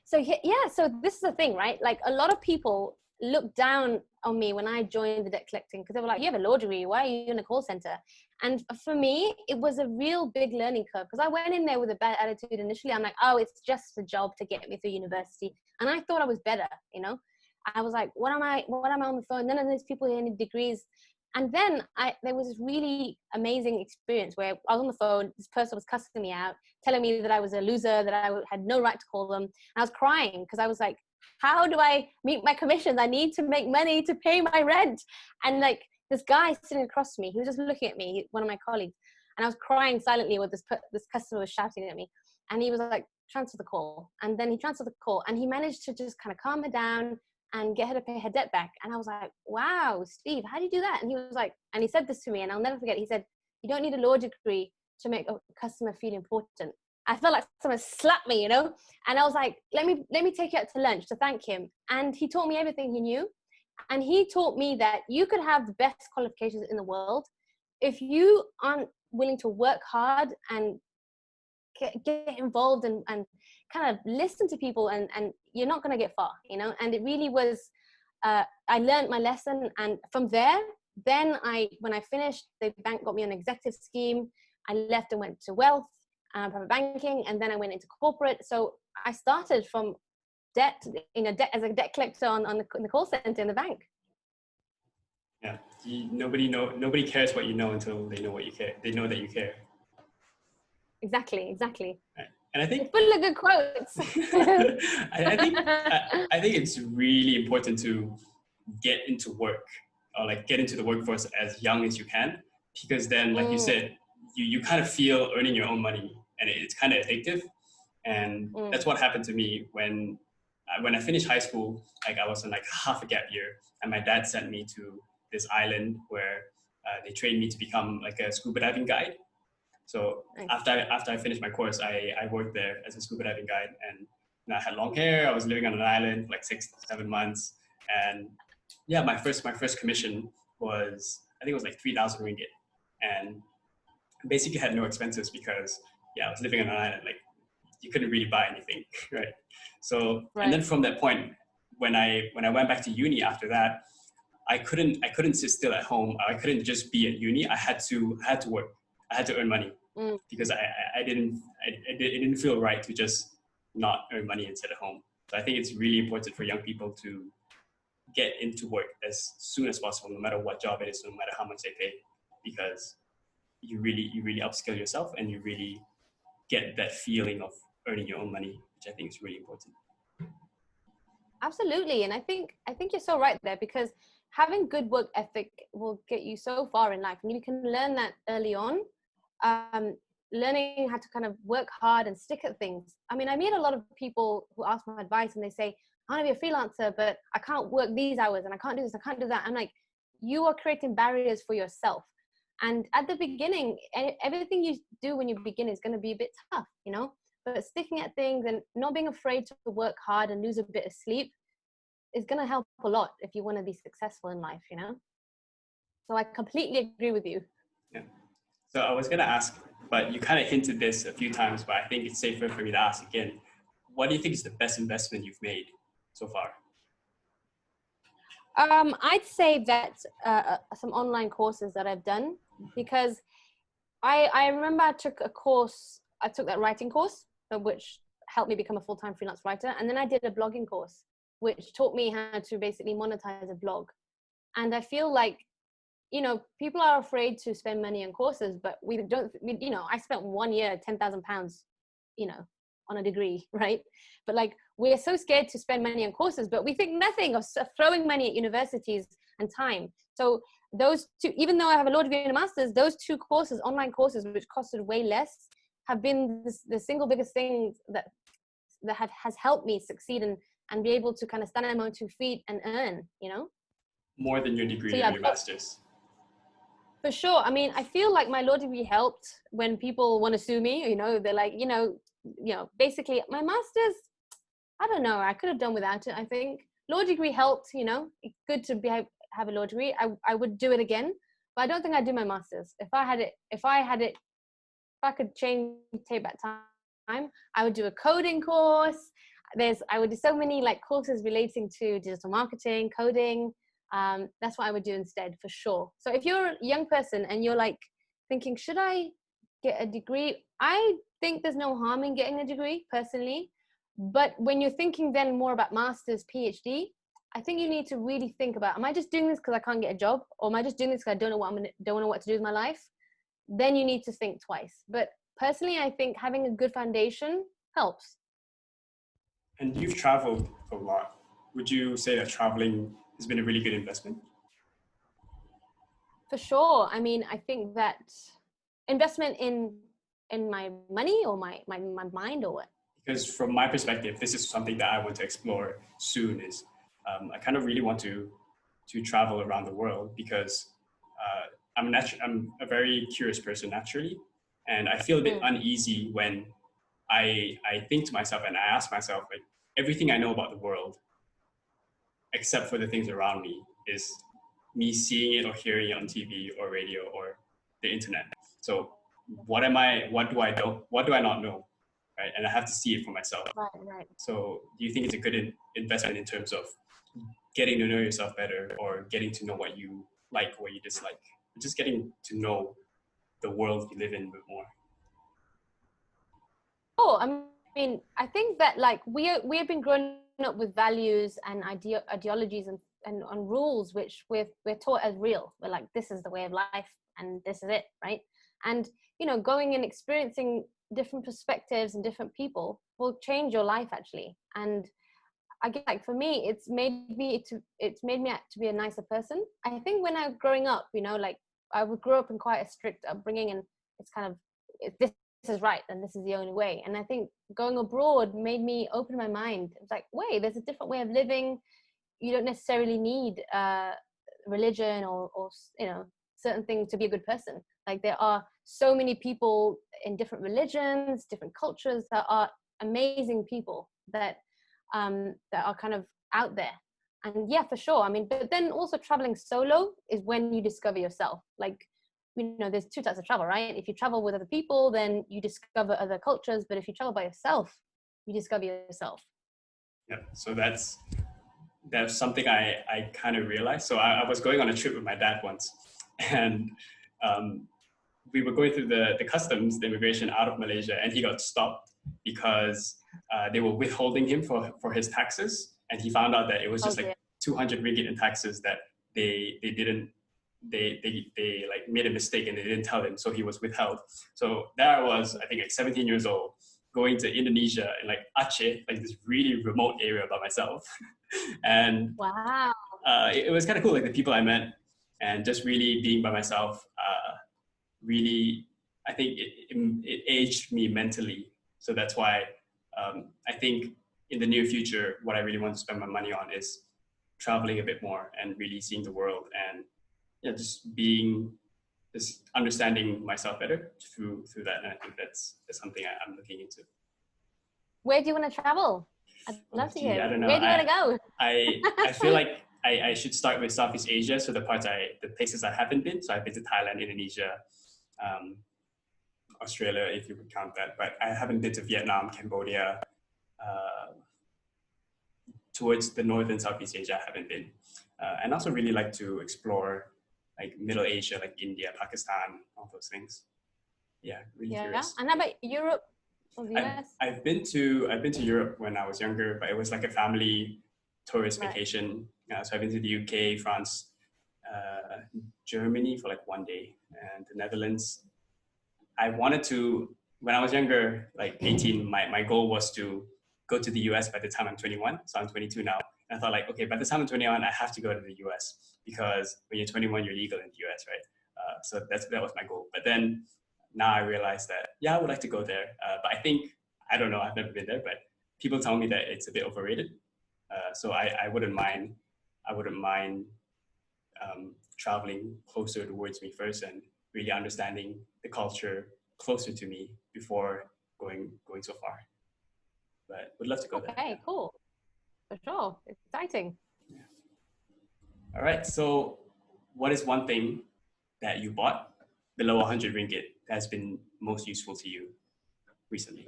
So yeah, so this is the thing, right? Like a lot of people looked down on me when I joined the debt collecting because they were like, you have a law degree, why are you in a call center? And for me, it was a real big learning curve because I went in there with a bad attitude initially. I'm like, oh, it's just a job to get me through university. And I thought I was better, I was like, what am I on the phone? None of these people here need degrees. And then there was this really amazing experience where I was on the phone, this person was cussing me out, telling me that I was a loser, that I had no right to call them. And I was crying because I was like, how do I meet my commissions? I need to make money to pay my rent. And like this guy sitting across from me, he was just looking at me, one of my colleagues, and I was crying silently while this customer was shouting at me. And he was like, transfer the call. And then he transferred the call and he managed to just kind of calm her down and get her to pay her debt back. And I was like, wow, Steve, how do you do that? And he was like, and he said this to me, and I'll never forget. He said, you don't need a law degree to make a customer feel important. I felt like someone slapped me, and I was like, let me take you out to lunch to thank him. And he taught me everything he knew. And he taught me that you could have the best qualifications in the world. If you aren't willing to work hard and get involved and kind of listen to people, and you're not going to get far, and it really was, I learned my lesson. And from there, then when I finished, the bank got me on an executive scheme. I left and went to wealth, private banking, and then I went into corporate. So I started from debt, as a debt collector in the call center in the bank. Yeah, nobody cares what you know until they know what you care. They know that you care. Exactly. Right. And I think full of good quotes. I think it's really important to get into work, or like get into the workforce as young as you can, because then, like you said, you kind of feel earning your own money, and it's kind of addictive. And that's what happened to me when I finished high school. Like I was on like half a gap year, and my dad sent me to this island where they trained me to become like a scuba diving guide. So after I finished my course, I worked there as a scuba diving guide, and I had long hair. I was living on an island for like 6-7 months, and yeah, my first commission was, I think it was like 3,000 ringgit, and basically had no expenses because I was living on an island. Like you couldn't really buy anything, right? So and then from that point, when I went back to uni after that, I couldn't sit still at home. I couldn't just be at uni. I had to work. I had to earn money because it didn't feel right to just not earn money and sit at home. So I think it's really important for young people to get into work as soon as possible, no matter what job it is, no matter how much they pay, because you really upskill yourself and you really get that feeling of earning your own money, which I think is really important. Absolutely. And I think you're so right there, because having good work ethic will get you so far in life, and you can learn that early on. Learning how to kind of work hard and stick at things. I mean, I meet a lot of people who ask my advice and they say, I want to be a freelancer, but I can't work these hours and I can't do this, I can't do that. I'm like, you are creating barriers for yourself. And at the beginning, everything you do when you begin is going to be a bit tough, but sticking at things and not being afraid to work hard and lose a bit of sleep is going to help a lot if you want to be successful in life, So I completely agree with you. Yeah. So I was going to ask, but you kind of hinted this a few times, but I think it's safer for me to ask again. What do you think is the best investment you've made so far? I'd say that some online courses that I've done, because I remember I took that writing course, which helped me become a full-time freelance writer. And then I did a blogging course, which taught me how to basically monetize a blog. And I feel like, people are afraid to spend money on courses, but I spent 1 year, £10,000, on a degree, right? But like, we're so scared to spend money on courses, but we think nothing of throwing money at universities and time. So those two, even though I have a law degree and a master's, those two courses, online courses, which costed way less, have been the single biggest thing that has helped me succeed and be able to kind of stand on my own 2 feet and earn, More than your degree or your master's? For sure. I mean, I feel like my law degree helped when people want to sue me, they're like, basically my master's, I don't know, I could have done without it. I think law degree helped, it's good to have a law degree. I would do it again, but I don't think I'd do my master's. If I could take back time, I would do a coding course. I would do so many like courses relating to digital marketing, coding. That's what I would do instead, for sure. So if you're a young person and you're like thinking, should I get a degree? I think there's no harm in getting a degree personally. But when you're thinking then more about master's, PhD, I think you need to really think about, am I just doing this because I can't get a job? Or am I just doing this because I don't know what to do with my life? Then you need to think twice. But personally, I think having a good foundation helps. And you've traveled a lot. Would you say that traveling has been a really good investment? For sure. I mean, I think that investment in my money or my mind, or what? Because from my perspective, this is something that I want to explore soon. Is I kind of really want to travel around the world, because I'm a very curious person naturally, and I feel a bit uneasy when I think to myself and I ask myself, like, everything I know about the world, except for the things around me, is me seeing it or hearing it on TV or radio or the internet. So what do I not know? Right? And I have to see it for myself. Right. So do you think it's a good investment in terms of getting to know yourself better, or getting to know what you like, what you dislike, just getting to know the world you live in a bit more? Oh, I mean, I think that like we have been growing up with values and ideologies and rules which we're taught as real. We're like, this is the way of life and this is it, right? And going and experiencing different perspectives and different people will change your life actually. And I guess like for me, it's made me to be a nicer person. I think when I was growing up, like I would grow up in quite a strict upbringing, and it's kind of this is right and this is the only way. And I think going abroad made me open my mind. It's like, wait, there's a different way of living. You don't necessarily need religion or certain things to be a good person. Like there are so many people in different religions, different cultures that are amazing people that are kind of out there. And yeah, for sure. I mean, but then also traveling solo is when you discover yourself. Like, there's two types of travel, right? If you travel with other people, then you discover other cultures. But if you travel by yourself, you discover yourself. Yeah. So that's something I kind of realized. So I was going on a trip with my dad once, and we were going through the customs, the immigration out of Malaysia, and he got stopped because they were withholding him for his taxes, and he found out that it was just like 200 ringgit in taxes that they like made a mistake and they didn't tell him, so he was withheld. So there I was, I think like 17 years old, going to Indonesia in like Aceh, like this really remote area by myself. And wow, it was kind of cool, like the people I met, and just really being by myself. Really, I think it aged me mentally. So that's why I think in the near future, what I really want to spend my money on is traveling a bit more and really seeing the world, and just understanding myself better through that. And I think that's something I'm looking into. Where do you want to travel? I'd love to hear. I don't know. Where do you want to go? I feel like I should start with Southeast Asia. So the places I haven't been. So I've been to Thailand, Indonesia, Australia, if you would count that, but I haven't been to Vietnam, Cambodia, towards the northern Southeast Asia, I haven't been. And also really like to explore like Middle Asia, like India, Pakistan, all those things. Yeah, really curious. And how about Europe or the US? I've been to Europe when I was younger, but it was like a family tourist vacation. So I've been to the UK, France, Germany for like 1 day, and the Netherlands. I wanted to, when I was younger, like 18, my goal was to go to the US by the time I'm 21. So I'm 22 now. And I thought like, okay, by the time I'm 21, I have to go to the US because when you're 21, you're legal in the US, right? So that was my goal. But then now I realize that, yeah, I would like to go there. But I think, I don't know, I've never been there, but people tell me that it's a bit overrated. So I wouldn't mind traveling closer towards me first and really understanding the culture closer to me before going so far. But would love to go there. Okay, cool. For sure. Exciting. Yeah. All right. So what is one thing that you bought below 100 ringgit that has been most useful to you recently?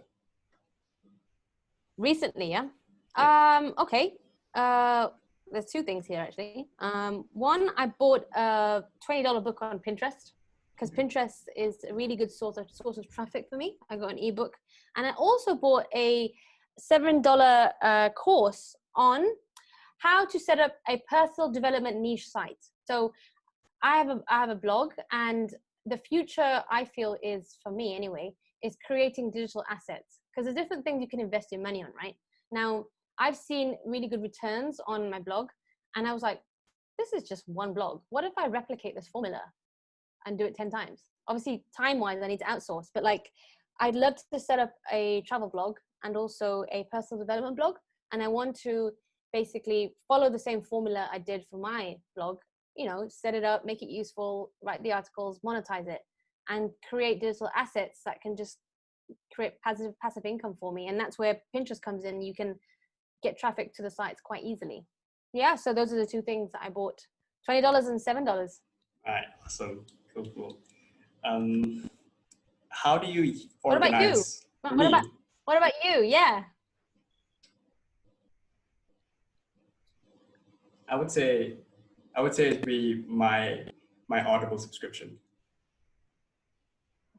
Recently, yeah? Okay. There's two things here actually. One, I bought a $20 book on Pinterest because Pinterest is a really good source of traffic for me. I got an ebook, and I also bought a $7 course on how to set up a personal development niche site. So I have a blog, and the future, I feel, is, for me anyway, is creating digital assets, because there's different things you can invest your money on, right? Now, I've seen really good returns on my blog, and I was like, this is just one blog. What if I replicate this formula and do it 10 times? Obviously, time-wise, I need to outsource, but like, I'd love to set up a travel blog and also a personal development blog. And I want to basically follow the same formula I did for my blog, you know, set it up, make it useful, write the articles, monetize it, and create digital assets that can just create passive income for me. And that's where Pinterest comes in. You can get traffic to the sites quite easily. Yeah, so those are the two things that I bought. $20 and $7. All right, awesome. Cool. How do you organize? What about you? Yeah. I would say it'd be my Audible subscription.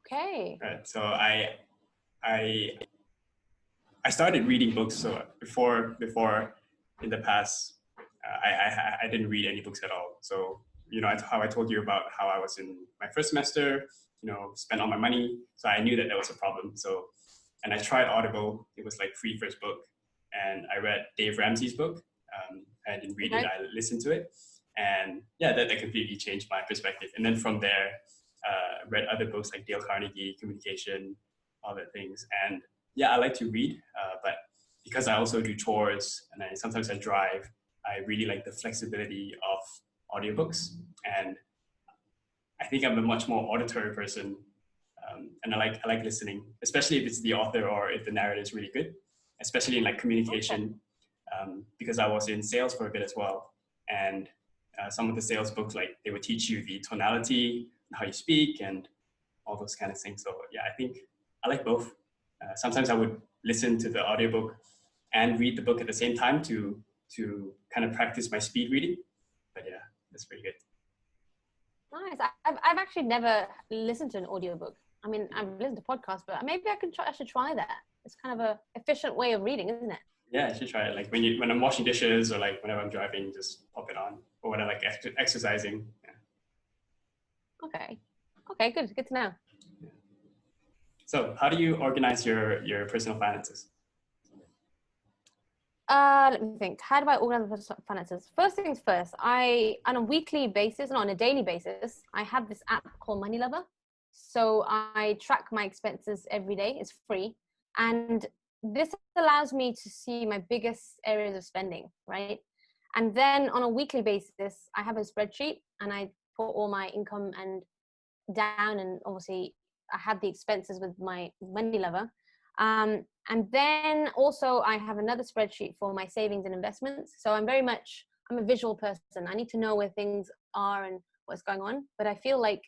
Okay. Right. So I started reading books. So before in the past, I didn't read any books at all. So, you know, how I told you about how I was in my first semester, you know, spent all my money. So I knew that was a problem. So, and I tried Audible. It was like free first book. And I read Dave Ramsey's book. I didn't read it, I listened to it. And yeah, that completely changed my perspective. And then from there, read other books like Dale Carnegie, Communication, all that things. And yeah, I like to read, but because I also do chores and sometimes I drive, I really like the flexibility of audiobooks. And I think I'm a much more auditory person. And I like listening, especially if it's the author or if the narrative is really good, especially in like communication, because I was in sales for a bit as well. And some of the sales books, like they would teach you the tonality, how you speak and all those kind of things. So yeah, I think I like both. Sometimes I would listen to the audiobook and read the book at the same time to kind of practice my speed reading. But yeah, that's pretty good. Nice. I've actually never listened to an audiobook. I mean, I've listened to podcasts, but maybe I should try that. It's kind of a efficient way of reading, isn't it? Yeah, I should try it. Like when I'm washing dishes or like whenever I'm driving, just pop it on, or when I'm like exercising. Yeah. Okay, good to know. Yeah. So how do you organize your personal finances? Let me think. How do I organize my finances? First things first, on a weekly basis and on a daily basis, I have this app called Money Lover. So I track my expenses every day. It's free. And this allows me to see my biggest areas of spending, right? And then on a weekly basis, I have a spreadsheet and I put all my income and down, and obviously I have the expenses with my Money Lover. And then also I have another spreadsheet for my savings and investments. So I'm a visual person. I need to know where things are and what's going on. But I feel like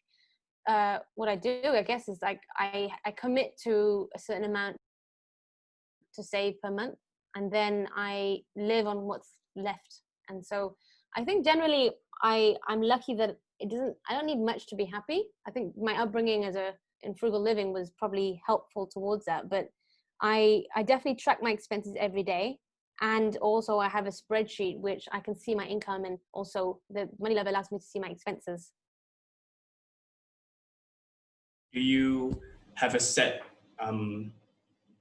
what I do, I guess, is like I commit to a certain amount to save per month, and then I live on what's left. And so I think generally I'm lucky that I don't need much to be happy. I think my upbringing in frugal living was probably helpful towards that, but I definitely track my expenses every day. And also I have a spreadsheet which I can see my income, and also the money level allows me to see my expenses. Do you have a set,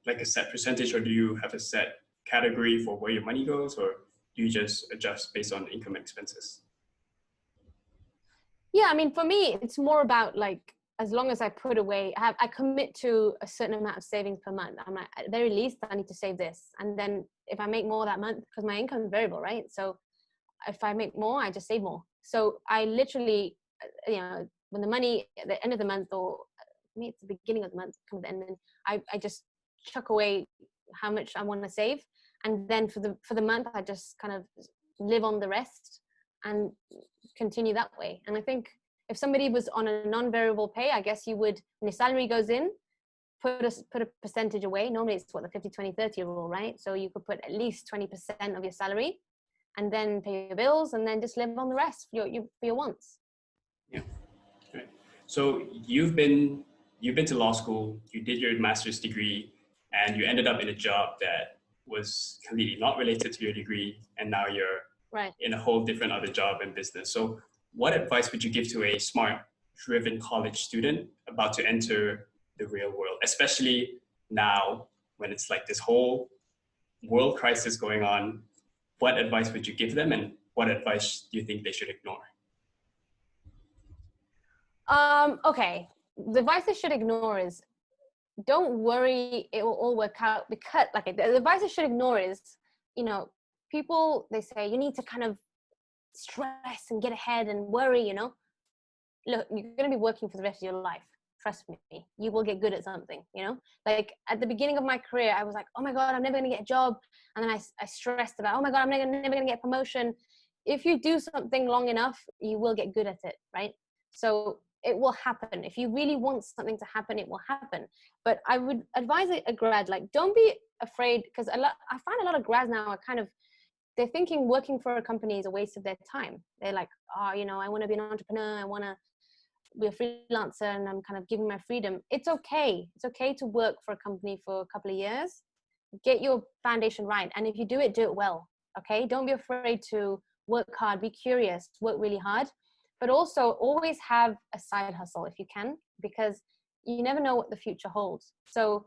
like a set percentage, or do you have a set category for where your money goes, or do you just adjust based on income and expenses? Yeah, I mean, for me, it's more about like, as long as I put away, I commit to a certain amount of savings per month. I'm like, at the very least, I need to save this. And then if I make more that month, because my income is variable, right? So if I make more, I just save more. So I literally, when the money at the end of the month, or me, it's the beginning of the month, come at the end, then I just chuck away how much I want to save. And then for the month, I just kind of live on the rest and continue that way. And I think if somebody was on a non-variable pay, I guess you would, when your salary goes in, put a percentage away. Normally it's what, the 50-20-30 rule, right? So you could put at least 20% of your salary, and then pay your bills, and then just live on the rest for your wants. Yeah. Right. So you've been to law school, you did your master's degree, and you ended up in a job that was completely not related to your degree, and now you're Right. in a whole different other job and business. So what advice would you give to a smart, driven college student about to enter the real world, especially now when it's like this whole world crisis going on? What advice would you give them, and what advice do you think they should ignore? Okay. The advice I should ignore is, don't worry, it will all work out. Because the advice I should ignore is, people, they say you need to kind of stress and get ahead and worry, look, you're going to be working for the rest of your life. Trust me, you will get good at something, like at the beginning of my career, I was like, oh my God, I'm never going to get a job. And then I stressed about, oh my God, I'm never going to get a promotion. If you do something long enough, you will get good at it, right? So it will happen. If you really want something to happen, it will happen. But I would advise a grad, like, don't be afraid, because I find a lot of grads now are they're thinking working for a company is a waste of their time. They're like, oh, I want to be an entrepreneur. I want to be a freelancer, and I'm kind of giving my freedom. It's okay. It's okay to work for a company for a couple of years. Get your foundation right. And if you do it well. Okay. Don't be afraid to work hard, be curious, work really hard. But also always have a side hustle if you can, because you never know what the future holds. So,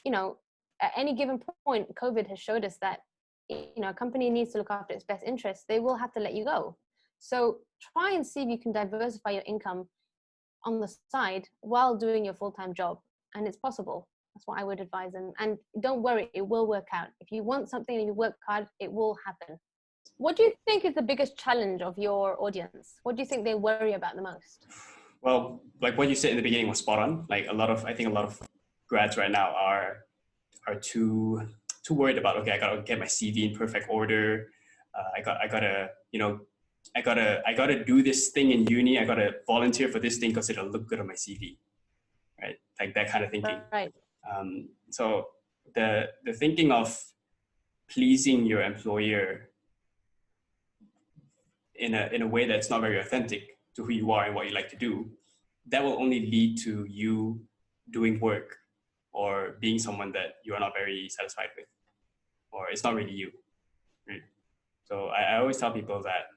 at any given point, COVID has showed us that, a company needs to look after its best interests. They will have to let you go. So try and see if you can diversify your income on the side while doing your full-time job. And it's possible. That's what I would advise. And don't worry, it will work out. If you want something and you work hard, it will happen. What do you think is the biggest challenge of your audience? What do you think they worry about the most? Well, like what you said in the beginning was spot on. Like I think a lot of grads right now are too worried about, okay, I gotta get my CV in perfect order. I gotta do this thing in uni. I gotta volunteer for this thing because it'll look good on my CV, right? Like that kind of thinking. Right. So the thinking of pleasing your employer in a way that's not very authentic to who you are and what you like to do, that will only lead to you doing work or being someone that you are not very satisfied with, or it's not really you. Right? So I always tell people that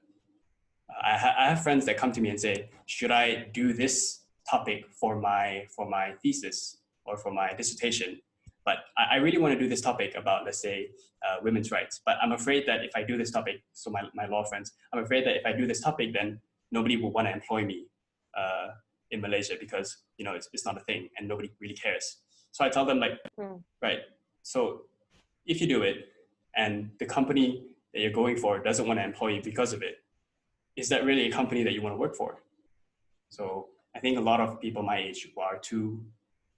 I have friends that come to me and say, should I do this topic for my thesis or for my dissertation? But I really want to do this topic about, let's say, women's rights. But I'm afraid that if I do this topic, so my law friends, I'm afraid that if I do this topic, then nobody will want to employ me in Malaysia because, it's not a thing and nobody really cares. So I tell them right, so if you do it and the company that you're going for doesn't want to employ you because of it, is that really a company that you want to work for? So I think a lot of people my age are too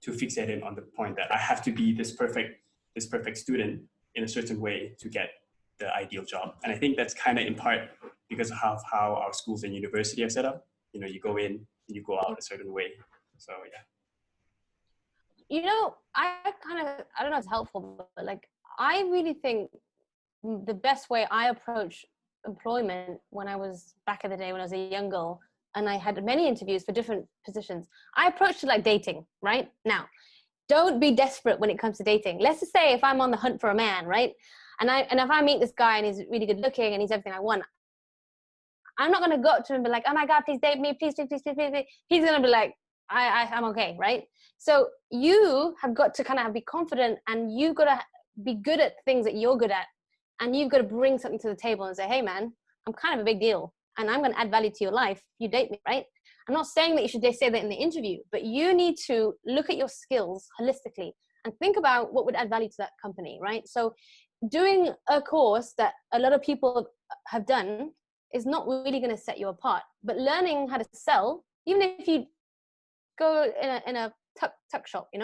fixated on the point that I have to be this perfect student in a certain way to get the ideal job. And I think that's kind of in part because of how our schools and university are set up. you go in, you go out a certain way. So yeah. I don't know if it's helpful, but like, I really think the best way I approach employment when I was back in the day, when I was a young girl, and I had many interviews for different positions, I approached it like dating, right? Now, don't be desperate when it comes to dating. Let's just say if I'm on the hunt for a man, right? And if I meet this guy and he's really good looking and he's everything I want, I'm not going to go up to him and be like, oh my God, please date me. Please, please, please, please, please. He's going to be like, I'm okay, right? So you have got to kind of be confident, and you've got to be good at things that you're good at. And you've got to bring something to the table and say, hey man, I'm kind of a big deal and I'm going to add value to your life. You date me, right? I'm not saying that you should say that in the interview, but you need to look at your skills holistically and think about what would add value to that company, right? So doing a course that a lot of people have done is not really going to set you apart, but learning how to sell, even if you go in a tuck shop, in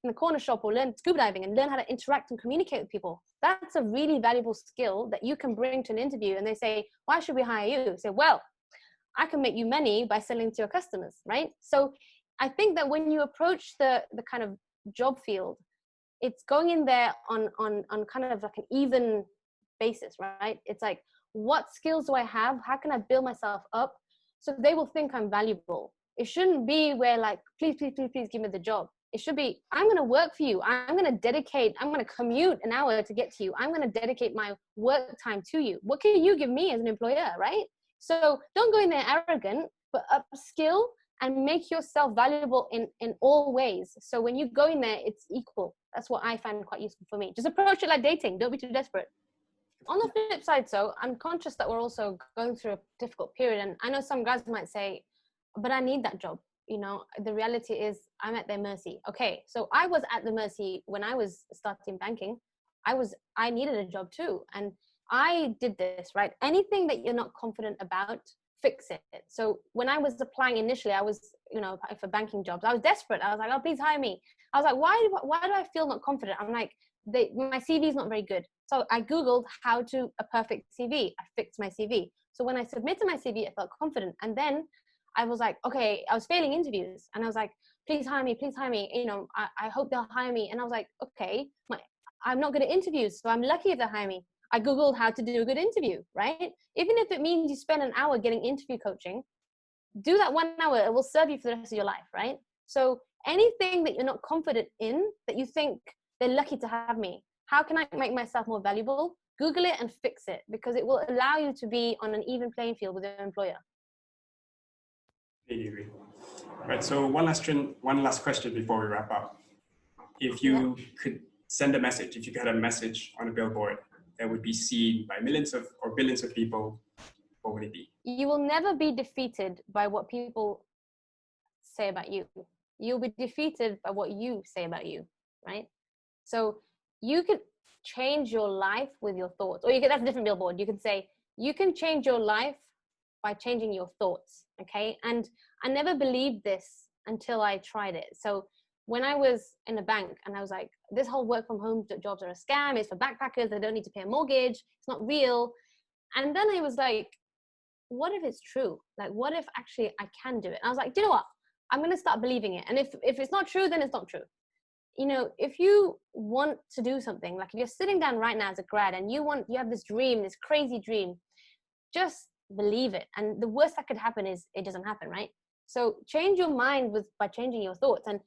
the corner shop, or learn scuba diving and learn how to interact and communicate with people, that's a really valuable skill that you can bring to an interview. And they say, why should we hire you? You say, well, I can make you money by selling to your customers, right? So I think that when you approach the kind of job field, it's going in there on kind of like an even basis, right? It's like, what skills do I have? How can I build myself up so they will think I'm valuable? It shouldn't be where like, please, please, please, please give me the job. It should be, I'm going to work for you. I'm going to commute an hour to get to you. I'm going to dedicate my work time to you. What can you give me as an employer, right? So don't go in there arrogant, but upskill and make yourself valuable in all ways. So when you go in there, it's equal. That's what I find quite useful for me. Just approach it like dating. Don't be too desperate. On the flip side, so I'm conscious that we're also going through a difficult period. And I know some guys might say, but I need that job. The reality is I'm at their mercy. Okay, so I was at the mercy when I was starting banking. I needed a job too. And I did this, right? Anything that you're not confident about, fix it. So when I was applying initially, I was, for banking jobs, I was desperate. I was like, oh, please hire me. I was like, why do I feel not confident? I'm like, my CV is not very good. So I Googled how to a perfect CV. I fixed my CV. So when I submitted my CV, I felt confident. And then I was like, okay, I was failing interviews. And I was like, please hire me, please hire me. I hope they'll hire me. And I was like, okay, I'm not good at interviews, so I'm lucky if they hire me. I Googled how to do a good interview, right? Even if it means you spend an hour getting interview coaching, do that 1 hour. It will serve you for the rest of your life, right? So anything that you're not confident in, that you think they're lucky to have me, how can I make myself more valuable? Google it and fix it, because it will allow you to be on an even playing field with your employer. Completely agree. Right. So one last question before we wrap up. If you could send a message, if you could have a message on a billboard that would be seen by millions or billions of people, what would it be? You will never be defeated by what people say about you. You'll be defeated by what you say about you, right? So you can change your life with your thoughts, or that's a different billboard. You can say, you can change your life by changing your thoughts, okay? And I never believed this until I tried it. So when I was in a bank and I was like, this whole work from home jobs are a scam, it's for backpackers, they don't need to pay a mortgage, it's not real. And then I was like, what if it's true? Like, what if actually I can do it? And I was like, do you know what? I'm going to start believing it. And if it's not true, then it's not true. If you want to do something, like if you're sitting down right now as a grad and you have this dream, this crazy dream, just believe it. And the worst that could happen is it doesn't happen, right? So change your mind by changing your thoughts, and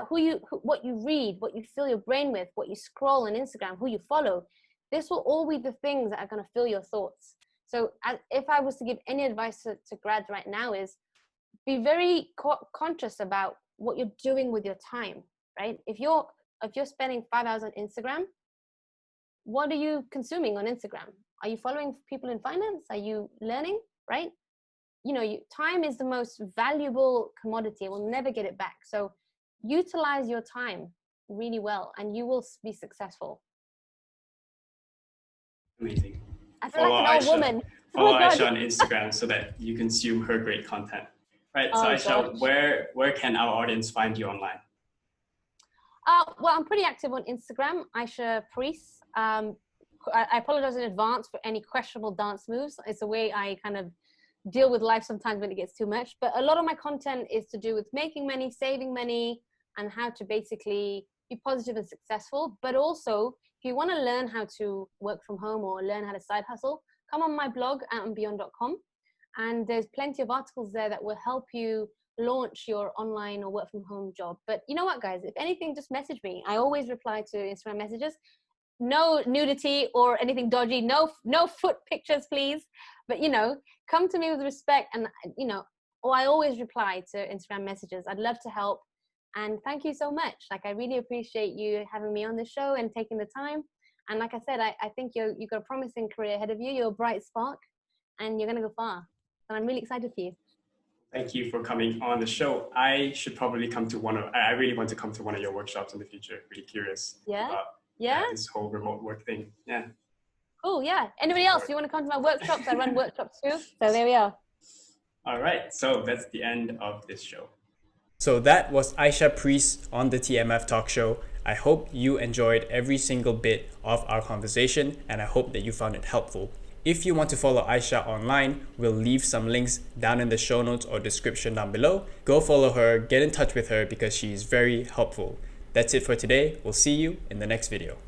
what you read, what you fill your brain with, what you scroll on Instagram, who you follow. This will all be the things that are going to fill your thoughts. So if I was to give any advice to grads right now, is be very conscious about what you're doing with your time, right? If you're spending 5 hours on Instagram, what are you consuming on Instagram? Are you following people in finance? Are you learning, right? Time is the most valuable commodity. We'll never get it back. So utilize your time really well and you will be successful. Amazing. I feel like an old woman. Follow Aisha on Instagram so that you consume her great content. Right. So Aisha, where can our audience find you online? Well, I'm pretty active on Instagram, Aisha Preece. I apologize in advance for any questionable dance moves. It's the way I kind of deal with life sometimes when it gets too much. But a lot of my content is to do with making money, saving money, and how to basically be positive and successful. But also, if you want to learn how to work from home or learn how to side hustle, come on my blog outandbeyond.com. And there's plenty of articles there that will help you launch your online or work from home job. But you know what, guys, if anything, just message me. I always reply to Instagram messages. No nudity or anything dodgy. No foot pictures, please. But, you know, come to me with respect. And, you know, I always reply to Instagram messages. I'd love to help. And thank you so much. Like, I really appreciate you having me on the show and taking the time. And like I said, I think you've got a promising career ahead of you. You're a bright spark and you're going to go far. And I'm really excited for you. Thank you for coming on the show. I should probably come to I really want to come to one of your workshops in the future. Really curious about this whole remote work thing. Yeah. Cool, yeah. Anybody else? You want to come to my workshops? I run workshops too. So there we are. All right. So that's the end of this show. So that was Aisha Preece on the TMF Talk Show. I hope you enjoyed every single bit of our conversation, and I hope that you found it helpful. If you want to follow Aisha online, we'll leave some links down in the show notes or description down below. Go follow her, get in touch with her because she is very helpful. That's it for today. We'll see you in the next video.